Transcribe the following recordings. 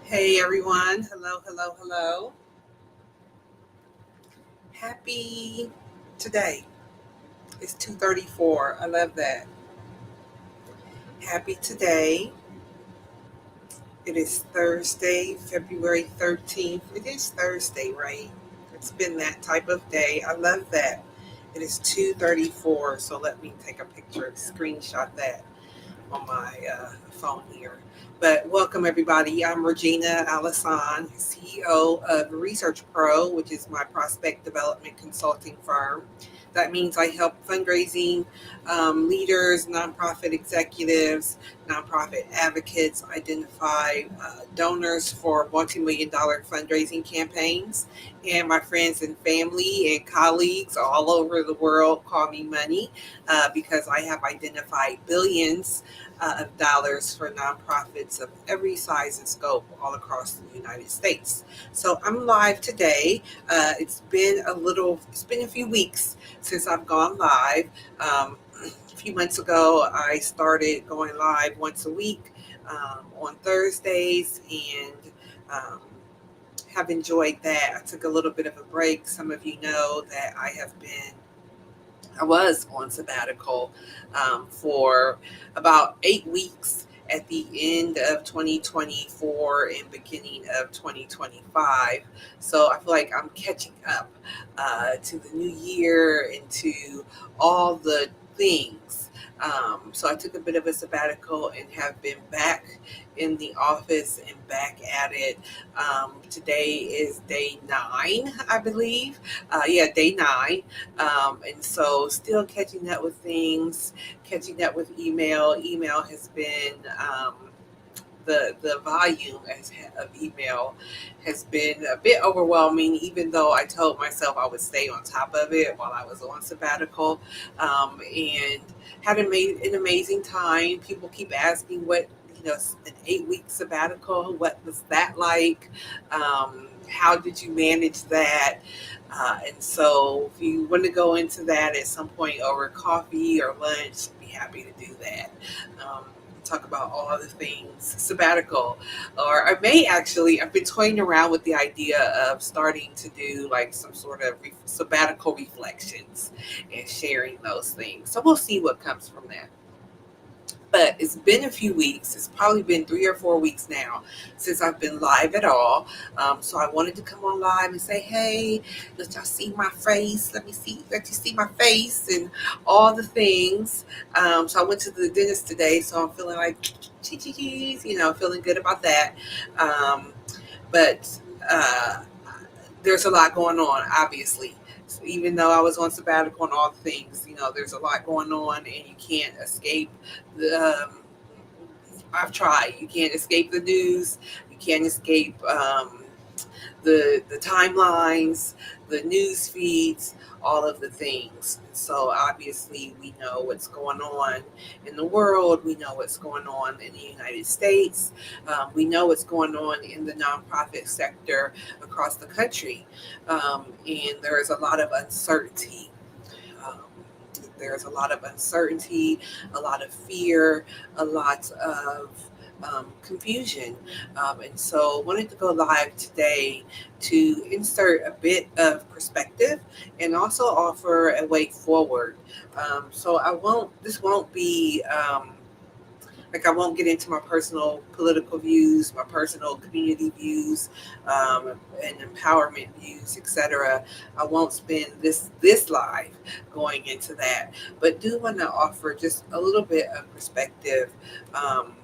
Hey everyone. Hello, hello, hello. Happy today. It's 2:34. I love that. Happy today. It is Thursday, February 13th. It is Thursday, right? It's been that type of day. I love that. It is 2:34. So let me take a picture, screenshot that on my phone here. But welcome everybody. I'm Regina Alasan, CEO of Research Pro, which is my prospect development consulting firm. That means I help fundraising leaders, nonprofit executives, nonprofit advocates identify donors for multi-million dollar fundraising campaigns. And my friends and family and colleagues all over the world call me money because I have identified billions of dollars for nonprofits of every size and scope all across the United States. So I'm live today. It's been a few weeks since I've gone live. A few months ago, I started going live once a week on Thursdays and um, have enjoyed that. I took a little bit of a break. Some of you know that I was on sabbatical for about 8 weeks at the end of 2024 and beginning of 2025. So I feel like I'm catching up to the new year and to all the things. So I took a bit of a sabbatical and have been back in the office and back at it. Today is day 9, I believe. Yeah, day 9. And so still catching up with things, catching up with email. Email has been the volume of email has been a bit overwhelming, even though I told myself I would stay on top of it while I was on sabbatical, and had an amazing time. People keep asking what, an 8 week sabbatical, what was that like? How did you manage that? And so if you want to go into that at some point over coffee or lunch, I'd be happy to do that. Um, Talk about all the things sabbatical, or I've been toying around with the idea of starting to do like some sort of sabbatical reflections and sharing those things. So we'll see what comes from that. But it's been a few weeks. It's probably been 3 or 4 weeks now since I've been live at all. So I wanted to come on live and say, hey, let y'all see my face. Let you see my face and all the things. So I went to the dentist today, so I'm feeling like cheese, feeling good about that. Um, but there's a lot going on, obviously. So even though I was on sabbatical and all the things, there's a lot going on, and you can't escape the. I've tried. You can't escape the news. You can't escape the timelines, the news feeds, all of the things. So obviously, we know what's going on in the world. We know what's going on in the United States. We know what's going on in the nonprofit sector across the country, and there is a lot of uncertainty. Um, there's a lot of uncertainty, a lot of fear, a lot of confusion. And so wanted to go live today to insert a bit of perspective and also offer a way forward. So this won't be, like I won't get into my personal political views, my personal community views, and empowerment views, etc. I won't spend this live going into that, but do want to offer just a little bit of perspective. Um,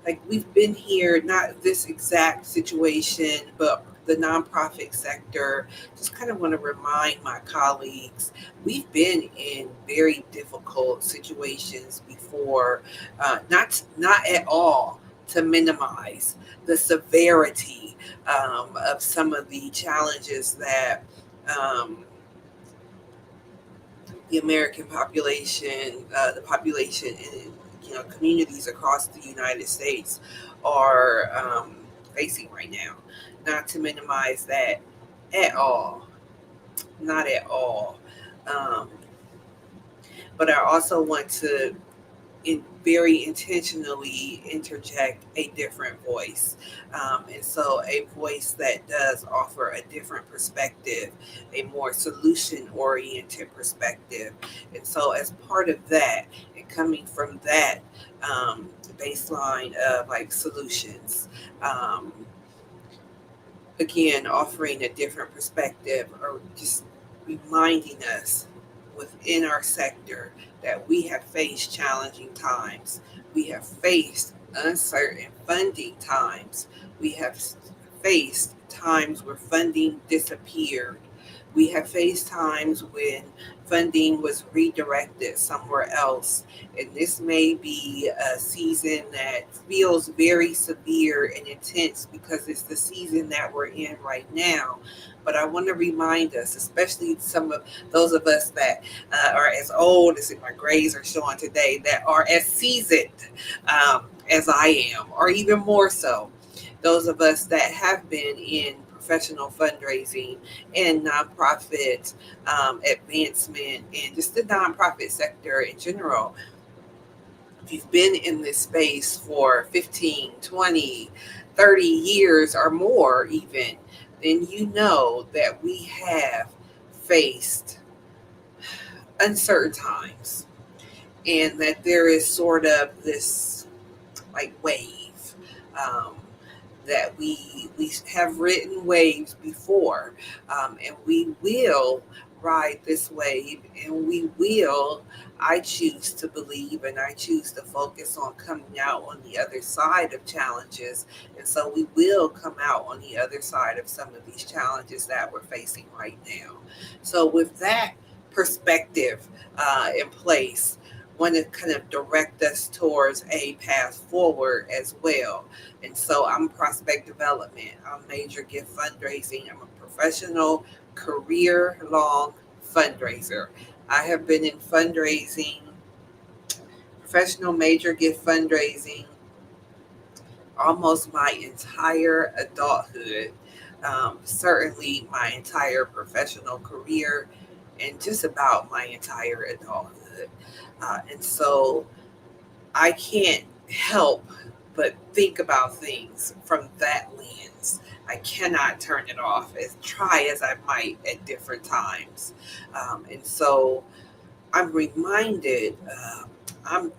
like we've been here, not this exact situation, but the nonprofit sector. Just kind of want to remind my colleagues, we've been in very difficult situations before, not at all to minimize the severity of some of the challenges that um, the American population, the population in communities across the United States are facing right now. Not to minimize that at all, not at all. Um, but I also want to very intentionally interject a different voice. And so a voice that does offer a different perspective, a more solution oriented perspective. And so, as part of that, and coming from that baseline of like solutions, um, again, offering a different perspective or just reminding us within our sector that we have faced challenging times. We have faced uncertain funding times. We have faced times where funding disappeared. We have faced times when funding was redirected somewhere else. And this may be a season that feels very severe and intense because it's the season that we're in right now. But I want to remind us, especially some of those of us that are as old as my grays are showing today, that are as seasoned as I am, or even more so, those of us that have been in professional fundraising and nonprofit advancement and just the nonprofit sector in general. If you've been in this space for 15, 20, 30 years or more even, then you know that we have faced uncertain times and that there is sort of this like wave, um, that we have ridden waves before, and we will ride this wave, and we will. I choose to believe, and I choose to focus on coming out on the other side of challenges, and so we will come out on the other side of some of these challenges that we're facing right now. So with that perspective in place, want to kind of direct us towards a path forward as well. And so I'm prospect development, I'm major gift fundraising, I'm a professional career long fundraiser. I have been in fundraising, professional major gift fundraising, almost my entire adulthood, certainly my entire professional career, and just about my entire adulthood. And so I can't help but think about things from that lens. I cannot turn it off, as try as I might at different times. And so I'm reminded, I'm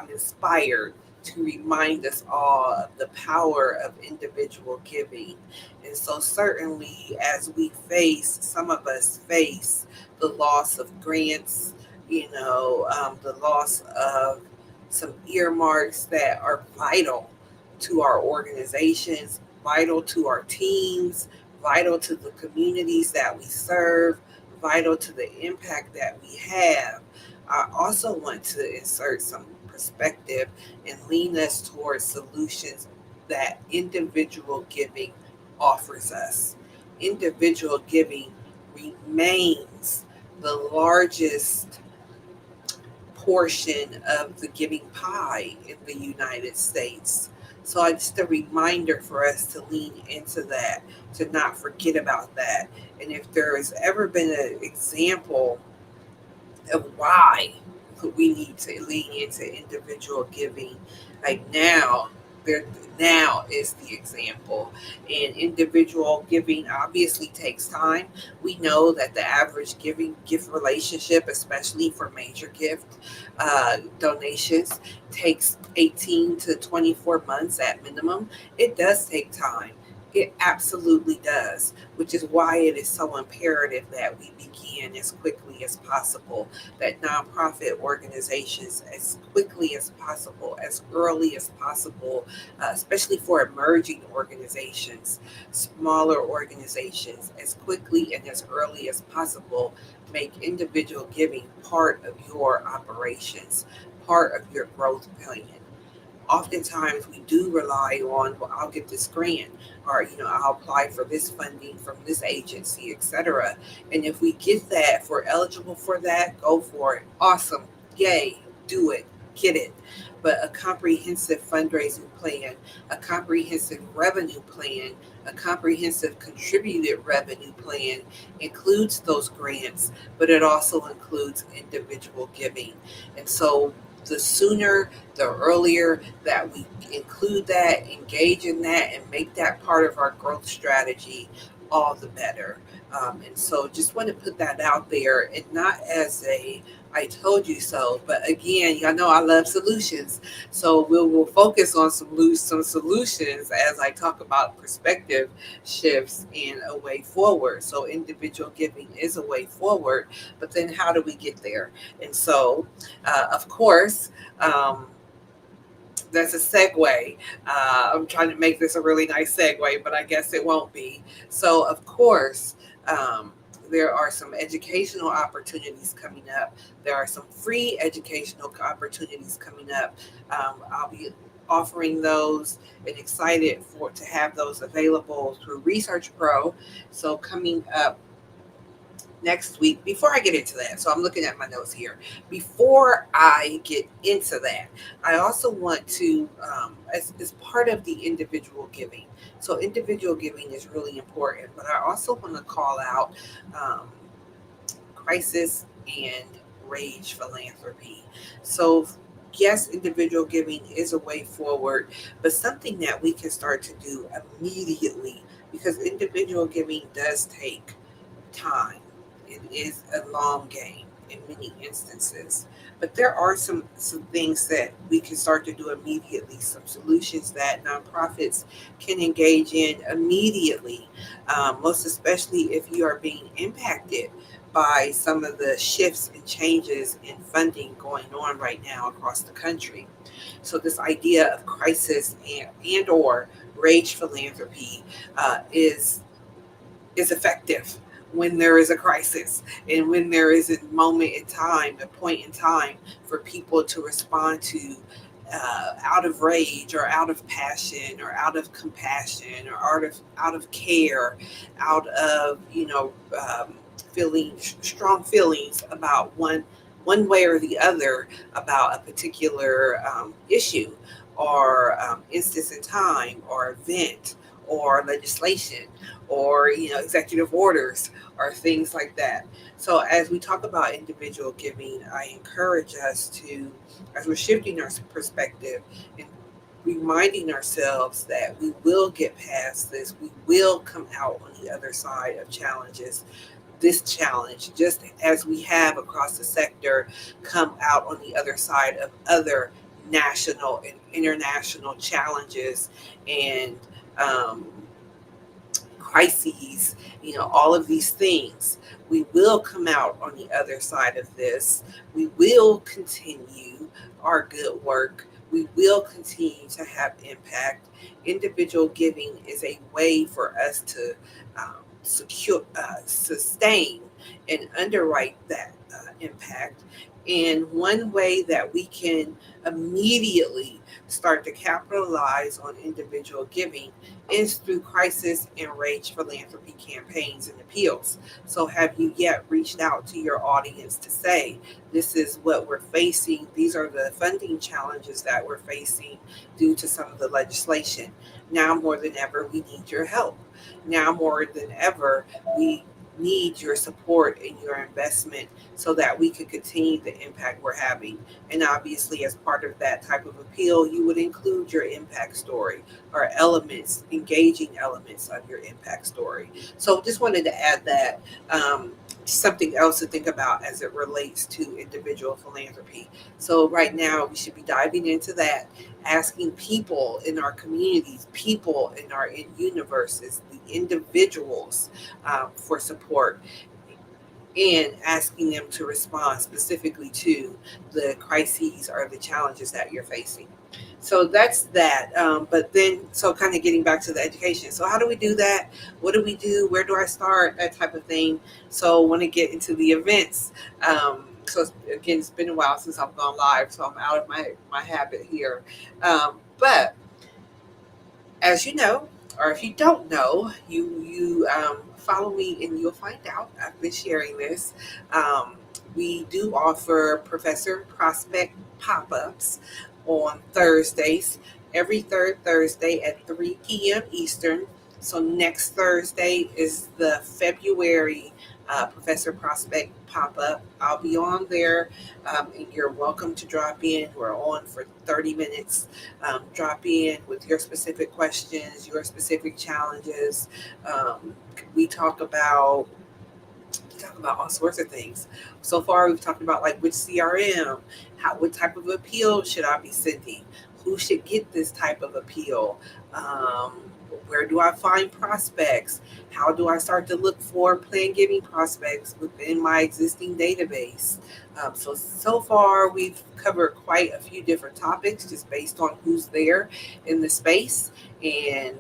inspired to remind us all of the power of individual giving. And so, certainly, as we face, some of us face the loss of grants, the loss of some earmarks that are vital to our organizations, vital to our teams, vital to the communities that we serve, vital to the impact that we have. I also want to insert some perspective and lean us towards solutions that individual giving offers us. Individual giving remains the largest portion of the giving pie in the United States. So it's just a reminder for us to lean into that, to not forget about that. And if there has ever been an example of why we need to lean into individual giving, like there now is the example. And individual giving obviously takes time. We know that the average giving gift relationship, especially for major gift donations, takes 18 to 24 months at minimum. It does take time. It absolutely does, which is why it is so imperative that we begin as quickly as possible, that nonprofit organizations, as quickly as possible, as early as possible, especially for emerging organizations, smaller organizations, as quickly and as early as possible, make individual giving part of your operations, part of your growth plan. Oftentimes we do rely on, well, I'll get this grant, or I'll apply for this funding from this agency, etc. And if we get that, if we're eligible for that, go for it. Awesome. Yay. Do it. Get it. But a comprehensive fundraising plan, a comprehensive revenue plan, a comprehensive contributed revenue plan includes those grants, but it also includes individual giving. And so the sooner, the earlier that we include that, engage in that, and make that part of our growth strategy, all the better. And so just want to put that out there, and not as a I told you so, but again, y'all know I love solutions. So we'll focus on some solutions as I talk about perspective shifts and a way forward. So individual giving is a way forward, but then how do we get there? And so, of course, that's a segue. I'm trying to make this a really nice segue, but I guess it won't be. So, of course, there are some educational opportunities coming up. There are some free educational opportunities coming up. I'll be offering those and excited to have those available through Research Pro. So, coming up next week. Before I get into that, so I'm looking at my notes here. Before I get into that, I also want to, as part of the individual giving, so individual giving is really important, but I also want to call out crisis and rage philanthropy. So, yes, individual giving is a way forward, but something that we can start to do immediately, because individual giving does take time. It is a long game in many instances. But there are some things that we can start to do immediately, some solutions that nonprofits can engage in immediately, most especially if you are being impacted by some of the shifts and changes in funding going on right now across the country. So this idea of crisis and or rage philanthropy is effective when there is a crisis, and when there is a moment in time, a point in time for people to respond to, out of rage or out of passion or out of compassion or out of care, out of feeling strong feelings about one way or the other about a particular issue, or instance in time, or event, or legislation, or executive orders, or things like that. So as we talk about individual giving, I encourage us to, as we're shifting our perspective and reminding ourselves that we will get past this, we will come out on the other side of challenges, this challenge, just as we have across the sector come out on the other side of other national and international challenges and um, crises, all of these things. We will come out on the other side of this. We will continue our good work. We will continue to have impact. Individual giving is a way for us to sustain and underwrite that impact. And one way that we can immediately start to capitalize on individual giving is through crisis and rage philanthropy campaigns and appeals. So, have you yet reached out to your audience to say, this is what we're facing? These are the funding challenges that we're facing due to some of the legislation. Now more than ever, we need your help. Now more than ever, we need your support and your investment so that we can continue the impact we're having. And obviously, as part of that type of appeal, you would include your impact story, or elements, engaging elements of your impact story. So just wanted to add that, something else to think about as it relates to individual philanthropy. So right now, we should be diving into that, asking people in our communities, people in our universes, the individuals, for support, and asking them to respond specifically to the crises or the challenges that you're facing. So that's that. But then, so kind of getting back to the education. So how do we do that? What do we do? Where do I start? That type of thing. So I want to get into the events. So again, it's been a while since I've gone live, so I'm out of my habit here. But as you know, or if you don't know, you follow me and you'll find out. I've been sharing this. We do offer Professor Prospect pop-ups on Thursdays, every third Thursday at 3 p.m. Eastern. So next Thursday is the February Professor Prospect Pop-Up. I'll be on there, and you're welcome to drop in. We're on for 30 minutes. Drop in with your specific questions, your specific challenges. We talk about all sorts of things. So far, we've talked about like which CRM, what type of appeal should I be sending, who should get this type of appeal, um, where do I find prospects, how do I start to look for plan giving prospects within my existing database. So far, we've covered quite a few different topics just based on who's there in the space and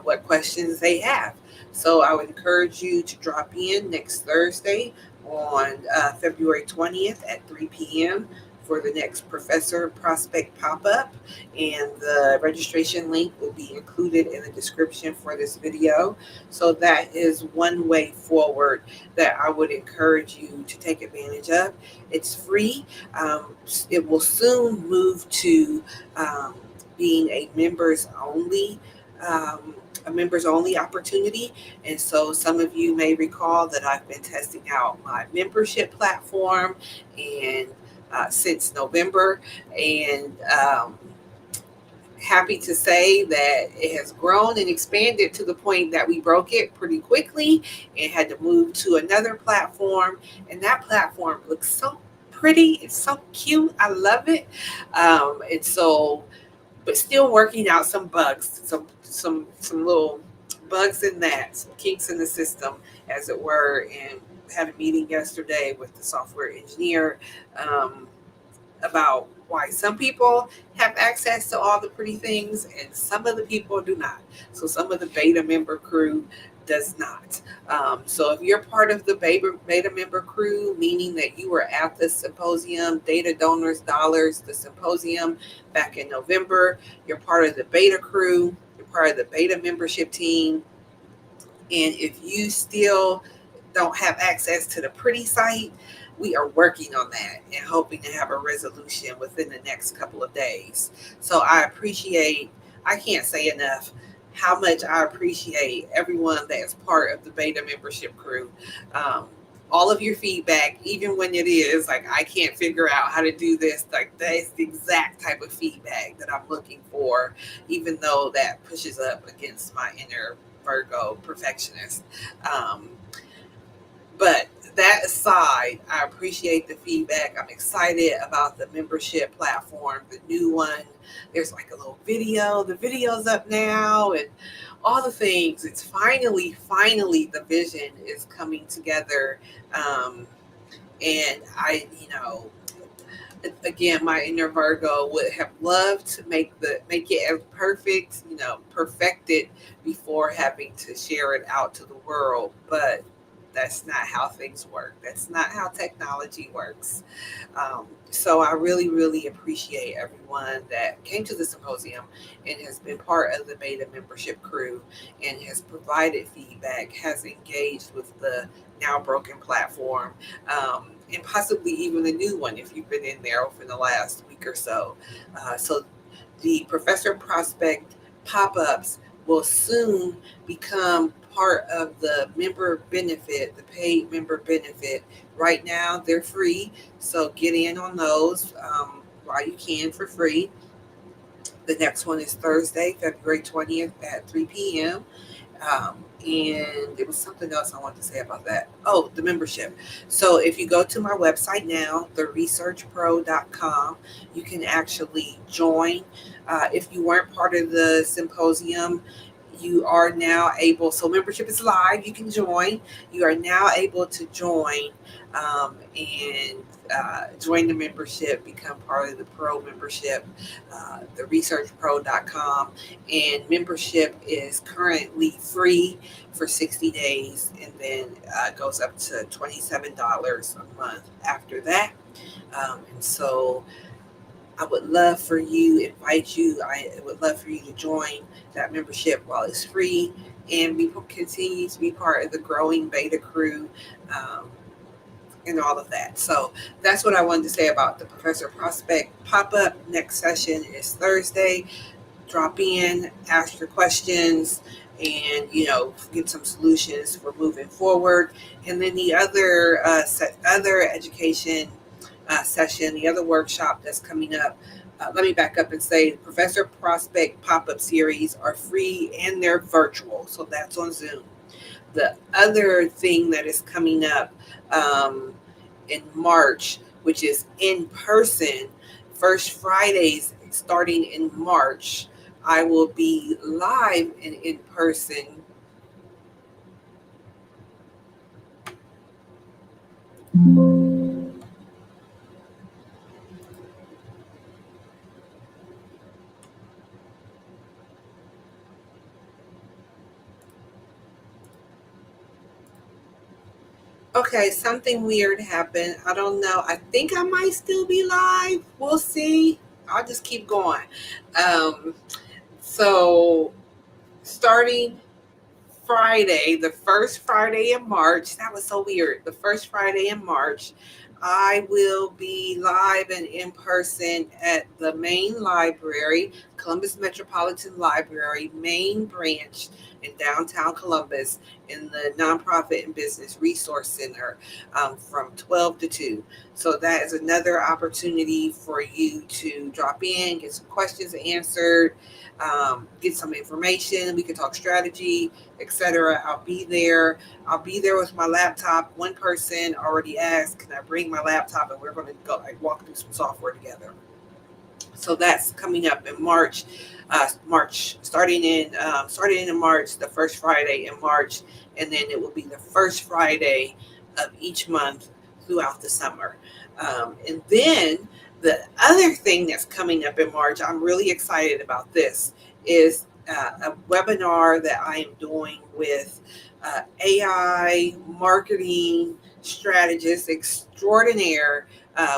what questions they have. So I would encourage you to drop in next Thursday on February 20th at 3 p.m. for the next Professor Prospect Pop-Up. And the registration link will be included in the description for this video. So that is one way forward that I would encourage you to take advantage of. It's free. It will soon move to being a members only opportunity. And so some of you may recall that I've been testing out my membership platform and since November, and happy to say that it has grown and expanded to the point that we broke it pretty quickly and had to move to another platform. And that platform looks so pretty. It's so cute. I love it. And so, but still working out some bugs, some little bugs in that, some kinks in the system, as it were. And had a meeting yesterday with the software engineer about why some people have access to all the pretty things and some of the people do not. So some of the beta member crew does not. So if you're part of the beta member crew, meaning that you were at the symposium, Data Donors Dollars, the symposium back in November, you're part of the beta crew, you're part of the beta membership team, and if you still don't have access to the pretty site, we are working on that and hoping to have a resolution within the next couple of days. So I can't say enough how much I appreciate everyone that is part of the beta membership crew. All of your feedback, even when it is like, I can't figure out how to do this, like that is the exact type of feedback that I'm looking for, even though that pushes up against my inner Virgo perfectionist. But that aside, I appreciate the feedback. I'm excited about the membership platform, the new one. There's like a little video. The video's up now and all the things. It's finally the vision is coming together. And again, my inner Virgo would have loved to make it as perfect, perfected before having to share it out to the world. But that's not how things work. That's not how technology works. So I really, really appreciate everyone that came to the symposium and has been part of the beta membership crew and has provided feedback, has engaged with the now broken platform, and possibly even the new one if you've been in there over the last week or so. So the Professor Prospect pop-ups will soon become part of the member benefit, the paid member benefit. Right now, they're free, so get in on those while you can for free. The next one is Thursday, February 20th at 3 p.m. And there was something else I wanted to say about that. Oh, the membership. So if you go to my website now, theresearchpro.com, you can actually join. If you weren't part of the symposium, you are now able, so membership is live, you can join. You are now able to join and join the membership, become part of the pro membership, theresearchpro.com. And membership is currently free for 60 days and then goes up to $27 a month after that. And so I would love for you, I would love for you to join that membership while it's free and continue to be part of the growing beta crew and all of that. So that's what I wanted to say about the Professor Prospect pop-up. Next session is Thursday. drop in, ask your questions, and get some solutions for moving forward. And then the other education session, the other workshop that's coming up. Let me back up and say Professor Prospect pop-up series are free and they're virtual, so that's on Zoom. The other thing that is coming up in March, which is in person, first Fridays starting in March, I will be live and in person. Okay, something weird happened. I don't know. I think I might still be live. We'll see. I'll just keep going. Um, so starting Friday, the first Friday in March. That was so weird. The first Friday in March, I will be live and in person at the main library, Columbus Metropolitan Library, main branch in downtown Columbus, in the Nonprofit and Business Resource Center from 12 to 2. So that is another opportunity for you to drop in, get some questions answered, get some information. We can talk strategy, etc. I'll be there. I'll be there with my laptop. One person already asked, "Can I bring my laptop?" And we're going to go walk through some software together. So that's coming up in March. Starting in March, the first Friday in March, and then it will be the first Friday of each month throughout the summer. And then the other thing that's coming up in March, I'm really excited about this, is a webinar that I am doing with AI marketing strategist extraordinaire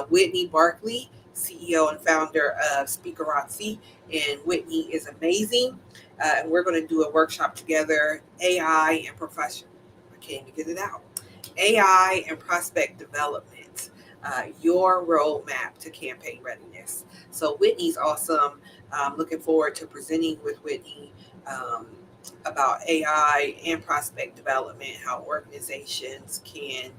Whitney Barkley, CEO and founder of Speakerazzi. And Whitney is amazing. And we're going to do a workshop together, AI and professional. I can't even get it out. AI and prospect development, your roadmap to campaign readiness. So Whitney's awesome. I'm looking forward to presenting with Whitney about AI and prospect development, how organizations can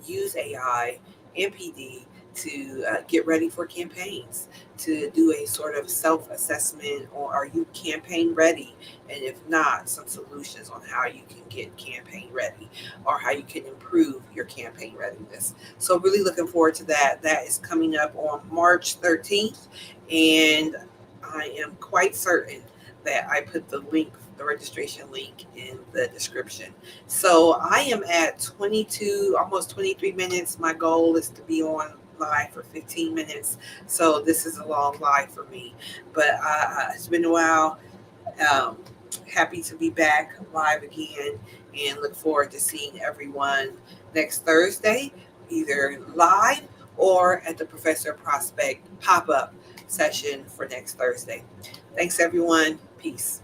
use AI and PD to get ready for campaigns, to do a sort of self-assessment on, are you campaign ready? And if not, some solutions on how you can get campaign ready or how you can improve your campaign readiness. So really looking forward to that. That is coming up on March 13th. And I am quite certain that I put the registration link in the description. So I am at 22, almost 23 minutes. My goal is to be on live for 15 minutes. So this is a long live for me, but it's been a while. Um, Happy to be back live again and look forward to seeing everyone next Thursday, either live or at the Professor Prospect pop-up session for next Thursday. Thanks, everyone. Peace.